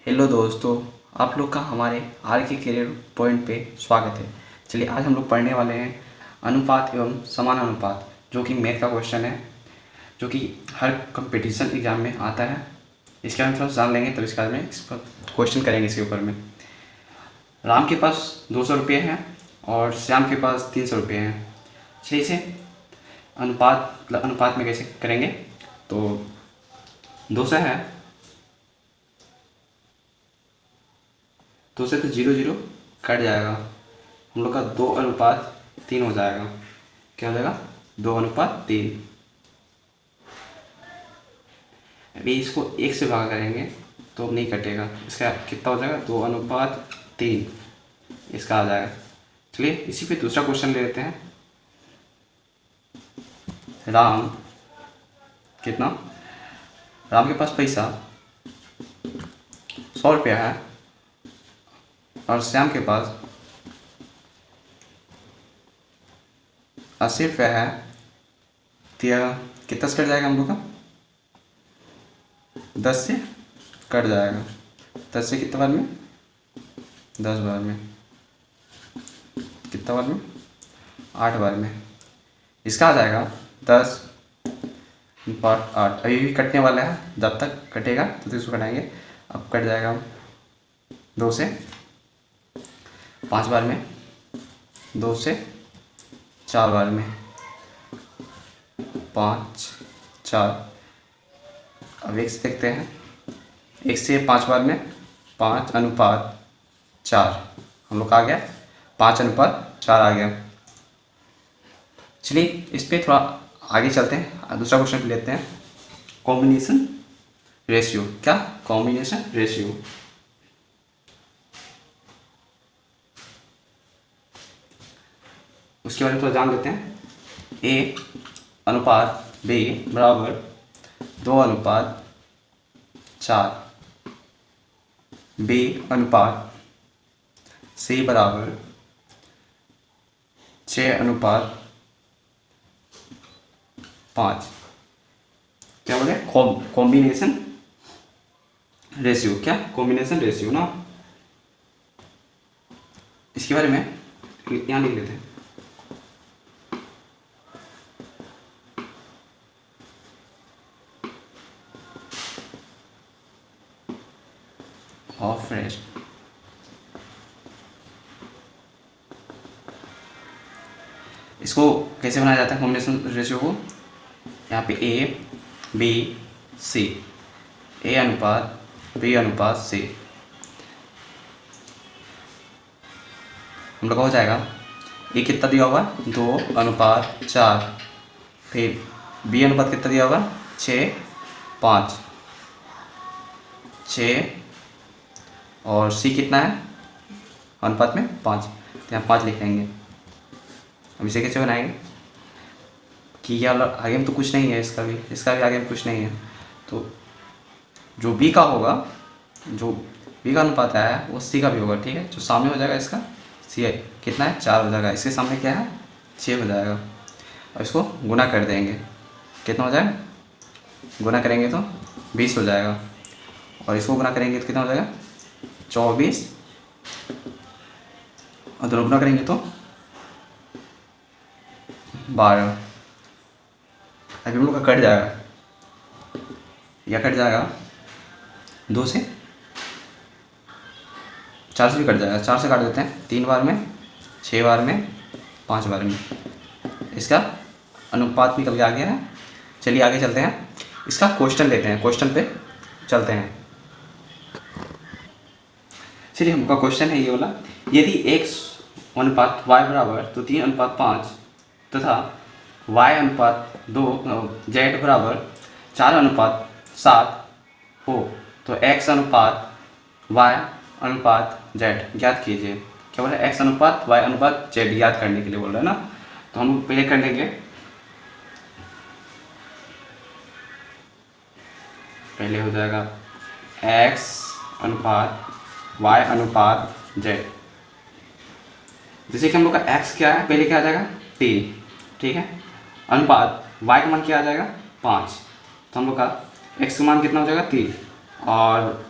Hello दोस्तों, आप लोग का हमारे आर के करियर पॉइंट पे स्वागत है। चलिए आज हम लोग पढ़ने वाले हैं अनुपात एवं समानुपात, जो कि मैथ का क्वेश्चन है, जो कि हर कंपटीशन एग्जाम में आता है। इसके बारे में थोड़ा जान लेंगे, तो इसके बारे में इस पर क्वेश्चन करेंगे। इसके ऊपर में राम के पास 200 रुपये हैं और श्याम के पास 300 रुपये हैं। चलिए इसे अनुपात में कैसे करेंगे। तो 200 है, 2 से तो 0 0 कट जाएगा। हम लोग का 2:3 हो जाएगा। क्या हो जाएगा? 2:3। अभी इसको 1 से भाग करेंगे तो नहीं कटेगा। इसका कितना हो जाएगा? 2:3 इसका आ जाएगा। चलिए इसी पे दूसरा क्वेश्चन ले लेते हैं। राम कितना, राम के पास पैसा 100 रुपया है और श्याम के पास 80 रुपया है। तो यह कितना से कट जाएगा हम लोग का? 10 से कट जाएगा। 10 से कितने बार में? 10 बार में। कितना बार में? 8 बार में। इसका आ जाएगा 10/8। अभी भी कटने वाला है, जब तक कटेगा तो इसको कटाएंगे। अब कट जाएगा 2 से 5 बार में, 2 से 4 बार में, 5 4। अब 1 से देखते हैं। 1 से 5 बार में 5:4 हम लोग का आ गया। 5:4 आ गया। चलिए इस पर थोड़ा आगे चलते हैं, दूसरा क्वेश्चन लेते हैं। Combination ratio. क्या? Combination ratio. उसके बारे में थोड़ा जान लेते हैं। A अनुपात B बराबर 2:4। B अनुपात C बराबर 6:5। क्या बोले? Combination ratio. क्या? कॉम्बिनेशन रेशियो ना। इसके बारे में यहाँ लिख लेते हैं। Of rest. इसको कैसे बनाया जाता है कॉम्बिनेशन रेशियो को? यहाँ पे A B C, A अनुपात B अनुपात C। हम लोग का हो जाएगा A कितना दिया होगा? 2:4। फिर B अनुपात कितना दिया होगा? 6:5। 6 और C कितना है अनुपात में? 5। तो यहाँ 5 लिख लेंगे। अब इसे कैसे बनाएंगे कि क्या आगे में तो कुछ नहीं है, इसका भी आगे में कुछ नहीं है। तो जो B का होगा, जो B का अनुपात आया है वो C का भी होगा। ठीक है, जो सामने हो जाएगा इसका C कितना है? 4 हो जाएगा। इसके सामने क्या है? 6 हो जाएगा। और इसको गुना कर देंगे। कितना हो जाएगा? गुना करेंगे तो 20 हो जाएगा। और इसको गुना करेंगे तो कितना हो जाएगा? 24। और दोनों गुना करेंगे तो 12। अभी हम लोग का कट जाएगा, या कट जाएगा 2 से, 4 से भी कट जाएगा। 4 से काट देते हैं 3 बार में, 6 बार में, 5 बार में। इसका अनुपात भी कभी आ गया है। चलिए आगे चलते हैं, इसका क्वेश्चन लेते हैं। क्वेश्चन पे चलते हैं। चलिए हमका क्वेश्चन है ये वाला। यदि x अनुपात y बराबर तो 3:5 तथा y अनुपात 2 z बराबर 4:7 हो तो x अनुपात y अनुपात z ज्ञात कीजिए। क्या बोल रहा है? x अनुपात y अनुपात z ज्ञात करने के लिए बोल रहा है ना। तो हम पहले कर लेंगे। पहले हो जाएगा x अनुपात y अनुपात z। जैसे कि हम लोग का x क्या है, पहले क्या आ जाएगा? 3। ठीक है, अनुपात y का मान क्या आ जाएगा? 5। तो हम लोग का x का मान कितना हो जाएगा? 3। और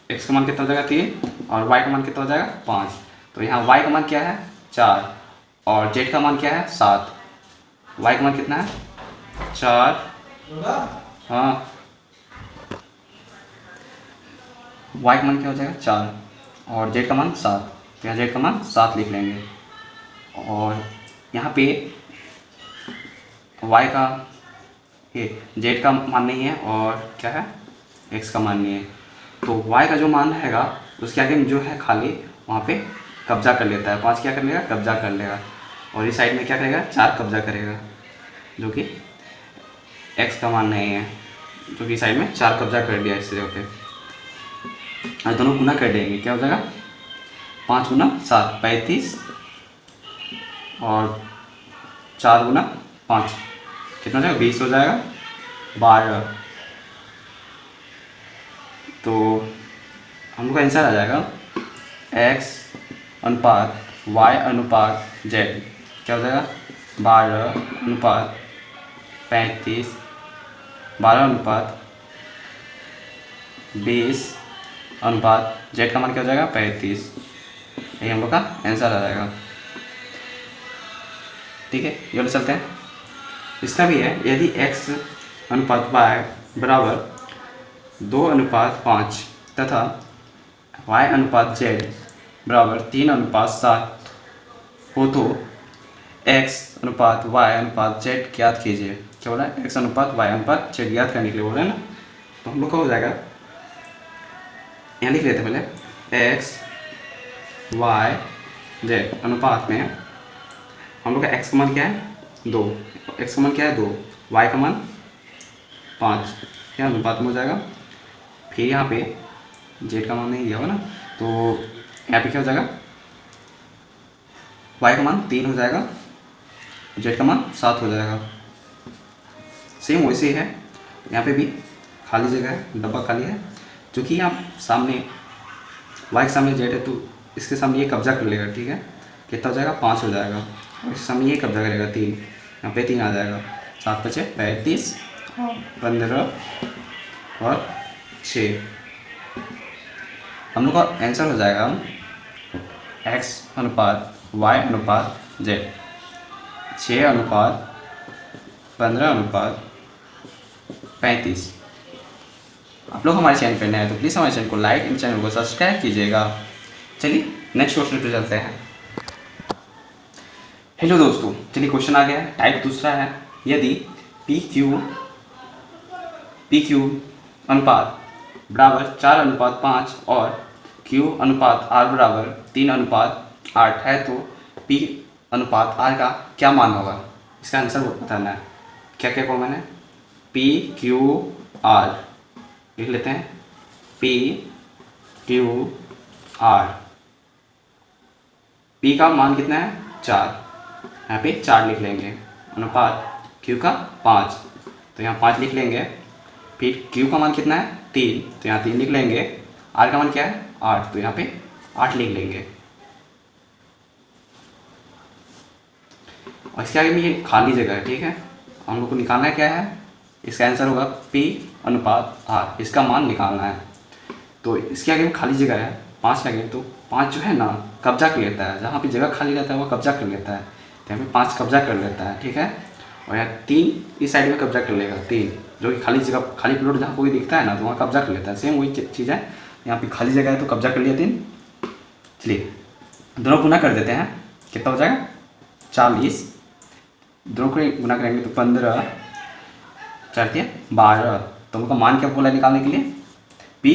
x का मान कितना हो जाएगा 3 और y का मान कितना हो जाएगा 5। तो यहाँ y का मान क्या है 4 और z का मान क्या है 7। y का मान कितना है 4, हाँ y का मान क्या हो जाएगा 4 और z का मान 7। तो यहाँ z का मान 7 लिख लेंगे और यहाँ पे y का ये z का मान नहीं है और क्या है x का मान नहीं है। तो y का जो मान रहेगा उसके आगे जो है खाली वहाँ पे कब्जा कर लेता है। 5 क्या कर लेगा कब्जा कर लेगा और इस साइड में क्या करेगा 4 कब्जा करेगा जो कि x का मान नहीं है, जो कि साइड में 4 कब्जा कर दिया इस जगह पे। और दोनों गुना कर देंगे क्या हो जाएगा 5 गुना 7 35 और 4 गुना 5 कितना हो जाएगा 20 हो जाएगा 12। तो हम लोग का आंसर आ जाएगा x अनुपात y अनुपात z क्या हो जाएगा 12 अनुपात 35 12 अनुपात 20 अनुपात z का मान क्या हो जाएगा 35। यही हम लोग का आंसर आ जाएगा। ठीक है, ये वाला चलते हैं। इसका भी है यदि x अनुपात y बराबर 2 अनुपात 5 तथा y अनुपात z बराबर 3 अनुपात 7 हो तो x अनुपात y अनुपात z ज्ञात कीजिए। क्या बोला है x अनुपात y अनुपात z ज्ञात करने के लिए बोल रहे हैं ना। तो हम लोग का हो जाएगा यहाँ लिख लेते हैं पहले x y z अनुपात में हम लोग का x का मान क्या है 2, x का मान क्या है 2, y का मान 5 क्या अनुपात में हो जाएगा। फिर यहाँ पे z का मान नहीं दिया होगा ना तो यहाँ पे क्या हो जाएगा y का मान 3 हो जाएगा z का मान 7 हो जाएगा। सेम वैसे ही है यहाँ पे भी खाली जगह है, डब्बा खाली है जो कि यहाँ सामने y के सामने z है तो इसके सामने ये कब्जा कर लेगा। ठीक है, कितना हो जाएगा 5 हो जाएगा और इसके सामने ये कब्जा करेगा 3, यहाँ पे 3 आ जाएगा 7 5 35 15 और 6। हम लोग का आंसर हो जाएगा x अनुपात y अनुपात z 6 अनुपात 15 अनुपात 35। आप लोग हमारे चैनल पर नए हैं तो प्लीज़ हमारे चैनल को लाइक एंड चैनल को सब्सक्राइब कीजिएगा। चलिए नेक्स्ट क्वेश्चन पे चलते हैं। हेलो दोस्तों, चलिए क्वेश्चन आ गया है। टाइप दूसरा है यदि पी क्यू अनुपात बराबर 4 अनुपात 5 और Q अनुपात R बराबर 3 अनुपात 8 है तो P अनुपात R का क्या मान होगा। इसका आंसर बताना है। क्या क्या कहो मैंने P Q R लिख लेते हैं P Q R। P का मान कितना है 4, यहाँ पे 4 लिख लेंगे अनुपात Q का 5 तो यहाँ 5 लिख लेंगे। फिर Q का मान कितना है 3 तो यहाँ 3 लिख लेंगे। R का मान क्या है 8 तो यहाँ पे 8 लिख लेंगे। और इसके आगे में ये खाली जगह है। ठीक है, हम लोग को निकालना क्या है, इसका आंसर होगा P अनुपात R, इसका मान निकालना है। तो इसके आगे में खाली जगह है 5 के आगे, तो 5 जो है ना कब्जा कर लेता है, जहाँ पे जगह खाली रहता है वो कब्जा कर लेता है। तो यहाँ पे 5 कब्जा कर लेता है। ठीक है, और यहाँ 3 इस साइड में कब्जा कर लेगा, 3 जो कि खाली जगह खाली प्लॉट जहाँ कोई दिखता है ना तो वहाँ कब्जा कर लेता है। सेम वही चीज़ है, यहाँ पे खाली जगह है तो कब्जा कर लिया 3। चलिए दोनों गुना कर देते हैं, कितना हो जाएगा 40। दोनों को गुना करेंगे तो 15 4 12। तो उनका मान क्या बोला निकालने के लिए P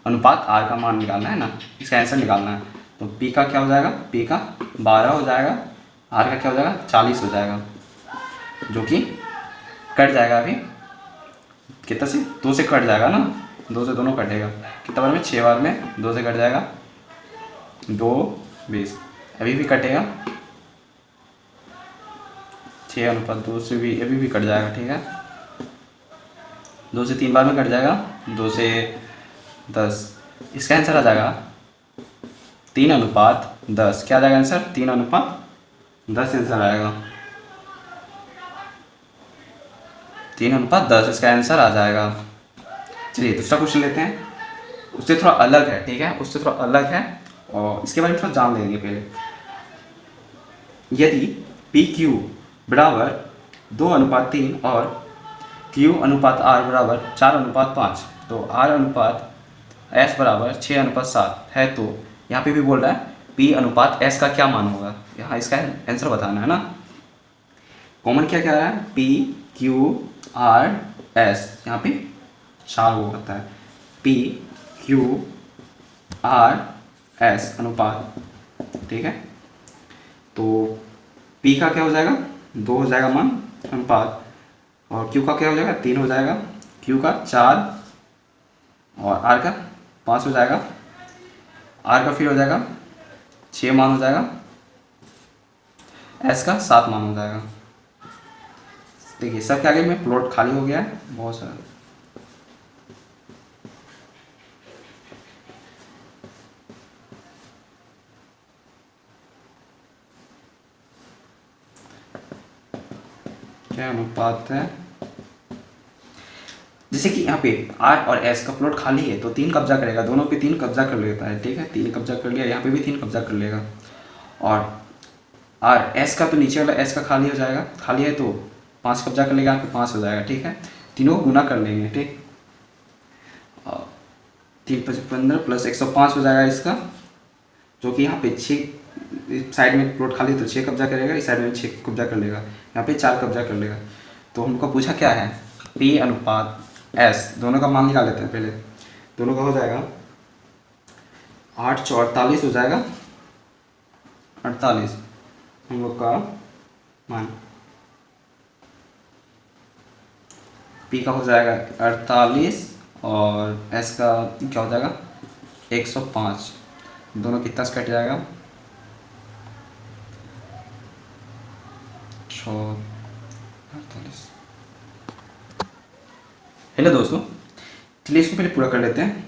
अनुपात R का मान निकालना है ना, इसका आंसर निकालना है। तो P का क्या हो जाएगा, P का 12 हो जाएगा, R का क्या हो जाएगा 40 हो जाएगा, जो कि कट जाएगा। अभी कितना से 2 से कट जाएगा ना, 2 से दोनों कटेगा। कितना बार में 6 बार में 2 से कट जाएगा 2 20। अभी भी कटेगा 6 अनुपात 2 से भी अभी भी कट जाएगा। ठीक है, 2 से 3 बार में कट जाएगा, 2 से 10। इसका आंसर आ जाएगा 3 अनुपात 10। क्या आ जाएगा आंसर 3 अनुपात 10 आंसर आएगा। 3 अनुपात 10 इसका आंसर आ जाएगा। चलिए दूसरा क्वेश्चन लेते हैं। उससे थोड़ा अलग है, ठीक है, उससे थोड़ा अलग है और इसके बारे में थोड़ा जान लेंगे पहले। यदि पी क्यू बराबर 2:3 और क्यू अनुपात आर बराबर 4:5, तो आर अनुपात एस बराबर 6:7 है, तो यहाँ पे भी बोल रहा है पी अनुपात एस का क्या मान होगा, यहाँ इसका आंसर बताना है ना। कॉमन क्या क्या है, पी क्यू आर एस, यहाँ पे 4 वो होता है, पी क्यू आर एस अनुपात, ठीक है। तो P का क्या हो जाएगा, 2 हो जाएगा मान अनुपात, और Q का क्या हो जाएगा, 3 हो जाएगा, Q का 4 और R का 5 हो जाएगा, R का फिर हो जाएगा 6 मान हो जाएगा, S का 7 मान हो जाएगा। देखिए सब के आगे में प्लॉट खाली हो गया है बहुत सारा। क्या अनुपात है, जैसे कि यहाँ पे R और S का प्लॉट खाली है तो 3 कब्जा करेगा, दोनों पे 3 कब्जा कर लेता है, ठीक है, 3 कब्जा कर लिया, यहाँ पे भी 3 कब्जा कर लेगा। और R S का तो नीचे वाला S का खाली हो जाएगा, खाली है तो 5 कब्जा कर लेगा, यहाँ पे 5 हो जाएगा, ठीक है, तीनों को गुना कर लेंगे, ठीक। 3 × 15 प्लस 105 हो जाएगा इसका, जो कि यहाँ पे 6 साइड में प्लॉट खाली तो 6 कब्जा करेगा, इस साइड में 6 कब्जा कर लेगा, यहाँ पे 4 कब्जा कर लेगा। तो हमको पूछा क्या है, P अनुपात S, दोनों का मान निकाल लेते हैं पहले। दोनों का हो जाएगा 8 × 48 हो जाएगा 48 हम लोग का मान। P का हो जाएगा 48 और S का क्या हो जाएगा 105, दोनों कितना से कट जाएगा 48। हेलो दोस्तों, चलिए इसको पहले पूरा कर लेते हैं।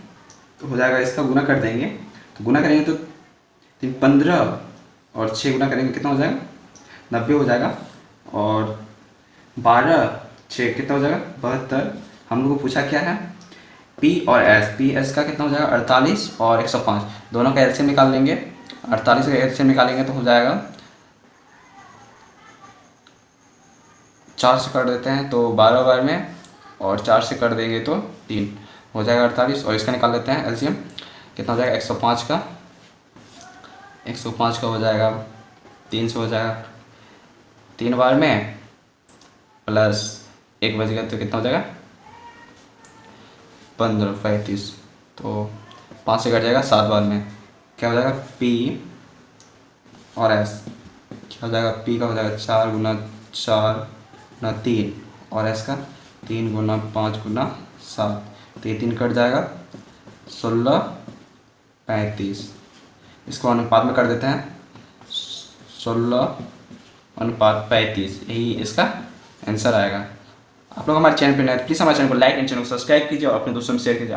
तो हो जाएगा, इसका गुना कर देंगे, तो गुना करेंगे तो 15 और 6 गुना करेंगे कितना हो जाएगा 90 हो जाएगा, और 12 6 कितना हो जाएगा 72। हम लोग को पूछा क्या है P और S, P S का कितना हो जाएगा 48 और 105, दोनों का एलसीएम निकाल लेंगे। 48 का एलसीएम निकालेंगे तो हो जाएगा 4 से कर देते हैं तो 12 बार में, और 4 से कर देंगे तो 3 हो जाएगा 48, और इसका निकाल लेते हैं एलसीएम, कितना हो जाएगा 105 का, 105 का हो जाएगा 300 हो जाएगा, 3 बार में प्लस 1 बच गया तो कितना हो जाएगा 15 35, तो 5 से कट जाएगा 7 बार में, क्या हो जाएगा P और S, क्या हो जाएगा P का हो जाएगा 4 × 4 × 3 और S का 3 × 5 × 7, तो ये 3 कट जाएगा 16 35। इसको अनुपात में कर देते हैं 16:35, यही इसका आंसर आएगा। आप लोग हमारे चैनल पर नए, प्लीज़ हमारे चैनल को लाइक एंड चैनल को सब्सक्राइब कीजिए और अपने दोस्तों में शेयर कीजिए।